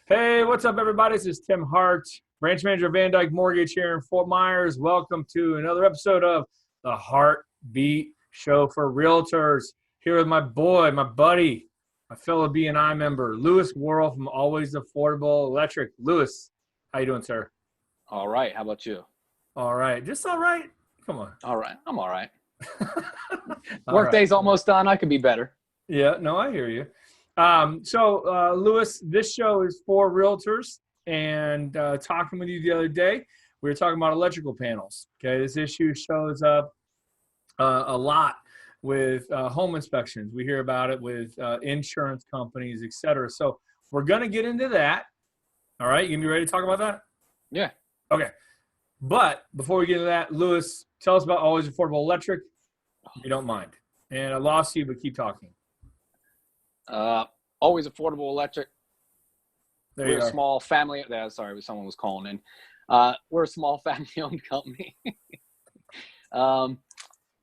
Hey, what's up, everybody? This is Tim Hart, branch manager of Van Dyke Mortgage here in Fort Myers. Welcome to another episode of the HartBeat Show for Realtors. Here with my boy, my buddy, my fellow B&I member, Lewis Worrell from Always Affordable Electric. Lewis, how you doing, sir? All right. How about you? All right. Just all right? Come on. All right. I'm all right. All right. Workday's almost done. I could be better. Yeah, no, I hear you. Lewis, this show is for realtors, and talking with you the other day, we were talking about electrical panels. Okay, this issue shows up a lot with home inspections. We hear about it with insurance companies, et cetera. So we're going to get into that. All right, you gonna be ready to talk about that? Yeah. Okay. But before we get into that, Lewis, tell us about Always Affordable Electric, if you don't mind. And I lost you, but keep talking. Always Affordable Electric. There We're you a are. small family. Sorry, someone was calling in. We're a small family-owned company.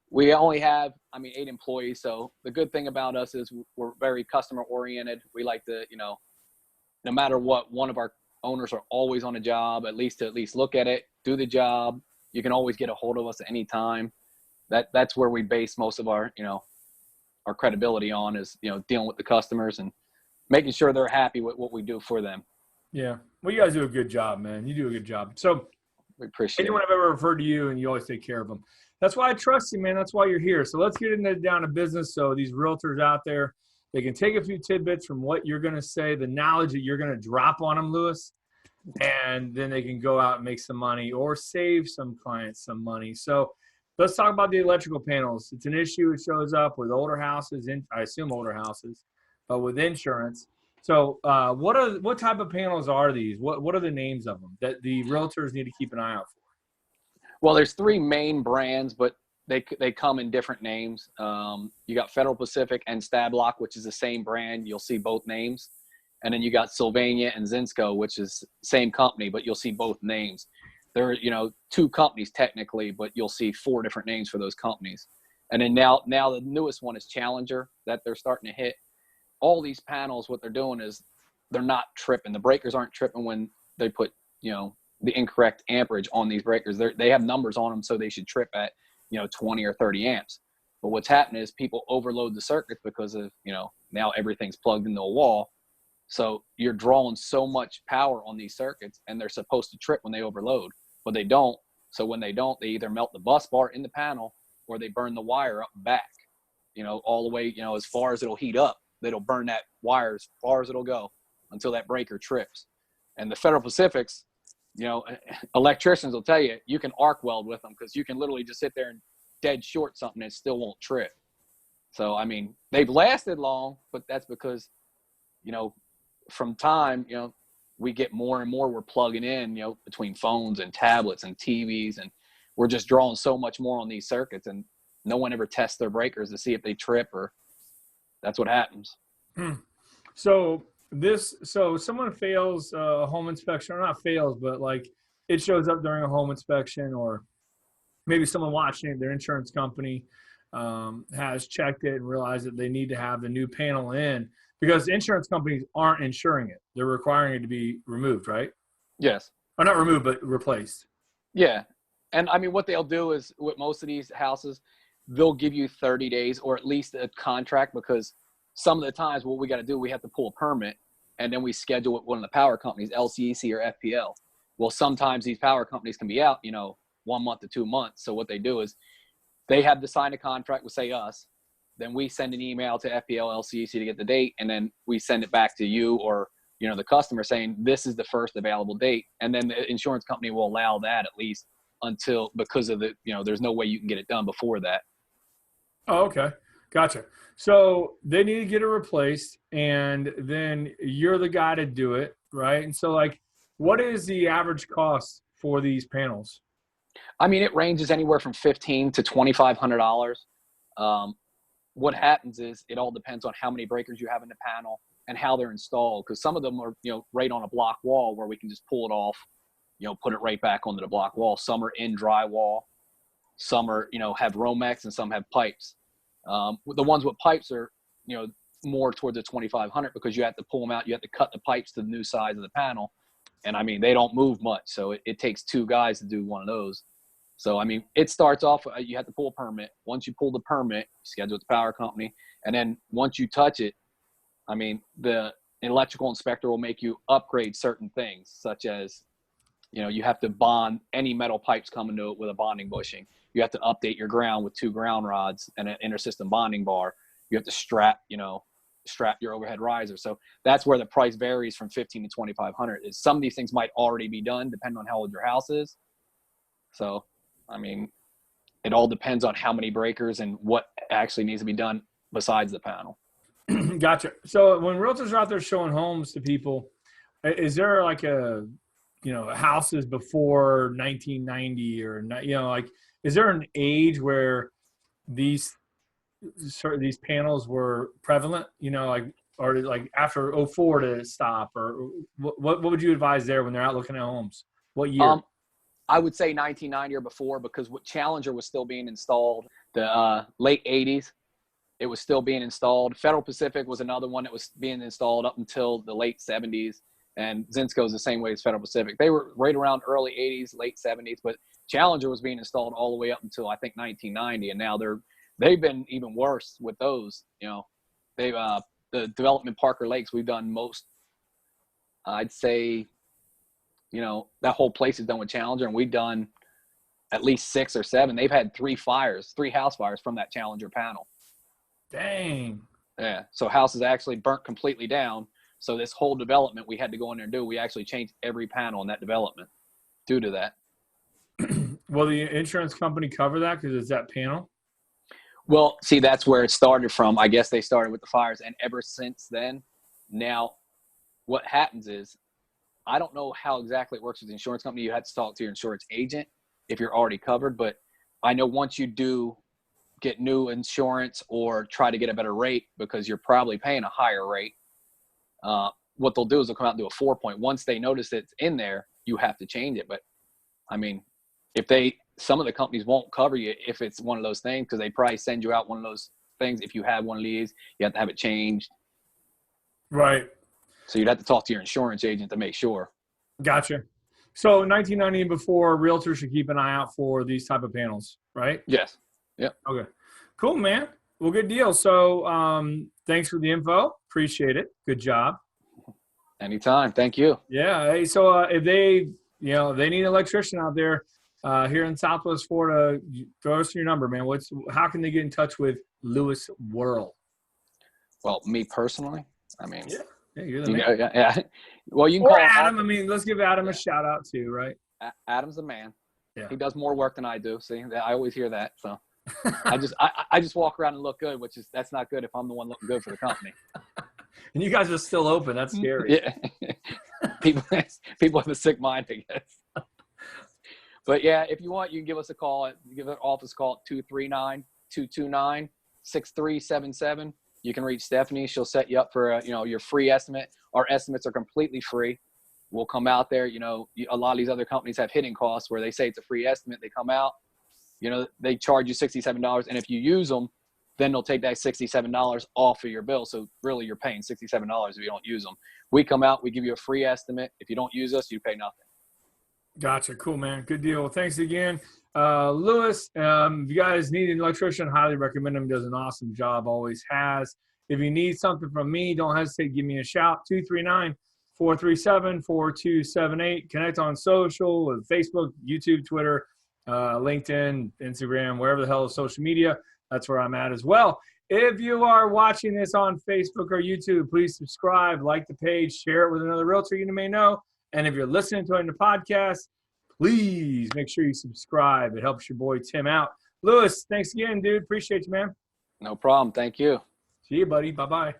We only have, 8 employees. So the good thing about us is we're very customer-oriented. We like to, no matter what, one of our owners are always on a job, at least look at it, do the job. You can always get a hold of us at any time. That's where we base most of our, our credibility on is, dealing with the customers and making sure they're happy with what we do for them. Yeah. Well, you guys do a good job, man. You do a good job. So We appreciate anyone it. I've ever referred to you, and you always take care of them. That's why I trust you, man. That's why you're here. So let's get into down to business. So these realtors out there, they can take a few tidbits from what you're going to say, the knowledge that you're going to drop on them, Lewis, and then they can go out and make some money or save some clients some money. So let's talk about the electrical panels. It's an issue. It shows up with older houses, I assume older houses, but with insurance. So what type of panels are these? What are the names of them that the realtors need to keep an eye out for? Well, there's 3 main brands, but they come in different names. You got Federal Pacific and Stablock, which is the same brand. You'll see both names. And then you got Sylvania and Zinsco, which is same company, but you'll see both names. They're, 2 companies technically, but you'll see 4 different names for those companies. And then now the newest one is Challenger that they're starting to hit. All these panels, what they're doing is they're not tripping. The breakers aren't tripping when they put, the incorrect amperage on these breakers. They have numbers on them, so they should trip at, 20 or 30 amps. But what's happening is people overload the circuits because of, now everything's plugged into a wall. So you're drawing so much power on these circuits, and they're supposed to trip when they overload, but they don't. So when they don't, they either melt the bus bar in the panel or they burn the wire up back, all the way, as far as it'll heat up. It'll burn that wire as far as it'll go until that breaker trips. And the Federal Pacifics, electricians will tell you, you can arc weld with them because you can literally just sit there and dead short something and it still won't trip. So, they've lasted long, but that's because, from time, we get more and more we're plugging in, between phones and tablets and TVs, and we're just drawing so much more on these circuits, and no one ever tests their breakers to see if they trip, or that's what happens. So someone fails a home inspection, or not fails, but like it shows up during a home inspection, or maybe someone watching it, their insurance company has checked it and realized that they need to have the new panel in because insurance companies aren't insuring it. They're requiring it to be removed, right? Yes. Or not removed, but replaced. Yeah. And what they'll do is with most of these houses, they'll give you 30 days or at least a contract, because some of the times what we got to do, we have to pull a permit and then we schedule with one of the power companies, LCEC or FPL. Well, sometimes these power companies can be out, 1 month to 2 months. So what they do is they have to sign a contract with, say, us. Then we send an email to FPL, LCEC to get the date, and then we send it back to you or, the customer saying this is the first available date. And then the insurance company will allow that at least until, because of the, there's no way you can get it done before that. Oh, okay. Gotcha. So they need to get it replaced, and then you're the guy to do it, right? And so, like, what is the average cost for these panels? It ranges anywhere from $1,500 to $2,500. What happens is it all depends on how many breakers you have in the panel and how they're installed, because some of them are, right on a block wall where we can just pull it off, put it right back onto the block wall. Some are in drywall. Some are, have Romex, and some have pipes. The ones with pipes are, more towards the 2,500 because you have to pull them out. You have to cut the pipes to the new size of the panel. And I mean, they don't move much. So it takes 2 guys to do one of those. So, I mean, it starts off, you have to pull a permit. Once you pull the permit, you schedule with the power company. And then once you touch it, I mean, the electrical inspector will make you upgrade certain things, such as, you know, you have to bond any metal pipes coming to it with a bonding bushing. You have to update your ground with 2 ground rods and an intersystem bonding bar. You have to strap your overhead riser. So that's where the price varies from 15 to 2,500. Is some of these things might already be done depending on how old your house is. So, I mean, it all depends on how many breakers and what actually needs to be done besides the panel. Gotcha. So when realtors are out there showing homes to people, is there like a, you know, houses before 1990 or not, you know, like, is there an age where these panels were prevalent, you know, like, or like after 04 to stop, or what would you advise there when they're out looking at homes? What year? I would say 1990 or before, because what Challenger was still being installed, the late 80s, it was still being installed. Federal Pacific was another one that was being installed up until the late 70s. And Zinsco is the same way as Federal Pacific. They were right around early 80s, late 70s, but Challenger was being installed all the way up until I think 1990. And now they've been even worse with those. You know, they've the development Parker Lakes, we've done most, I'd say, you know, that whole place is done with Challenger, and we've done at least 6 or 7. They've had 3 house fires from that Challenger panel. Dang. Yeah. So houses actually burnt completely down. So this whole development we had to go in there and do, we actually changed every panel in that development due to that. Will the insurance company cover that because it's that panel? Well, see, that's where it started from. I guess they started with the fires, and ever since then, now what happens is, I don't know how exactly it works with the insurance company. You have to talk to your insurance agent if you're already covered. But I know once you do get new insurance or try to get a better rate, because you're probably paying a higher rate, what they'll do is they'll come out and do a 4-point. Once they notice it's in there, you have to change it. But I mean, some of the companies won't cover you if it's one of those things, because they probably send you out one of those things. If you have one of these, you have to have it changed. Right. So you'd have to talk to your insurance agent to make sure. Gotcha. So 1990 and before, realtors should keep an eye out for these type of panels, right? Yes. Yep. Okay. Cool, man. Well, good deal. So thanks for the info. Appreciate it. Good job. Anytime. Thank you. Yeah. Hey, so if they need an electrician out there here in Southwest Florida, throw us your number, man. How can they get in touch with Lewis Worrell? Well, me personally, I mean, yeah, you're the man. Yeah. Well, you can or call Adam. I mean, let's give Adam a shout out too, right? Adam's the man. Yeah. He does more work than I do. See, I always hear that. So I just walk around and look good, that's not good if I'm the one looking good for the company. And you guys are still open. That's scary. Yeah. people have a sick mind, I guess. But yeah, if you want, you can give us a call. Give our office call at 239-229-6377. You can reach Stephanie. She'll set you up for your free estimate. Our estimates are completely free. We'll come out there. You know, a lot of these other companies have hidden costs where they say it's a free estimate. They come out, they charge you $67, and if you use them, then they'll take that $67 off of your bill. So really, you're paying $67 if you don't use them. We come out, we give you a free estimate. If you don't use us, you pay nothing. Gotcha. Cool, man. Good deal. Well, thanks again. Lewis, if you guys need an electrician, highly recommend him. He does an awesome job, always has. If you need something from me, don't hesitate to give me a shout, 239-437-4278. Connect on social with Facebook, YouTube, Twitter, LinkedIn, Instagram, wherever the hell is social media. That's where I'm at as well. If you are watching this on Facebook or YouTube, please subscribe, like the page, share it with another realtor you may know. And if you're listening to it in the podcast, please make sure you subscribe. It helps your boy Tim out. Lewis, thanks again, dude. Appreciate you, man. No problem. Thank you. See you, buddy. Bye-bye.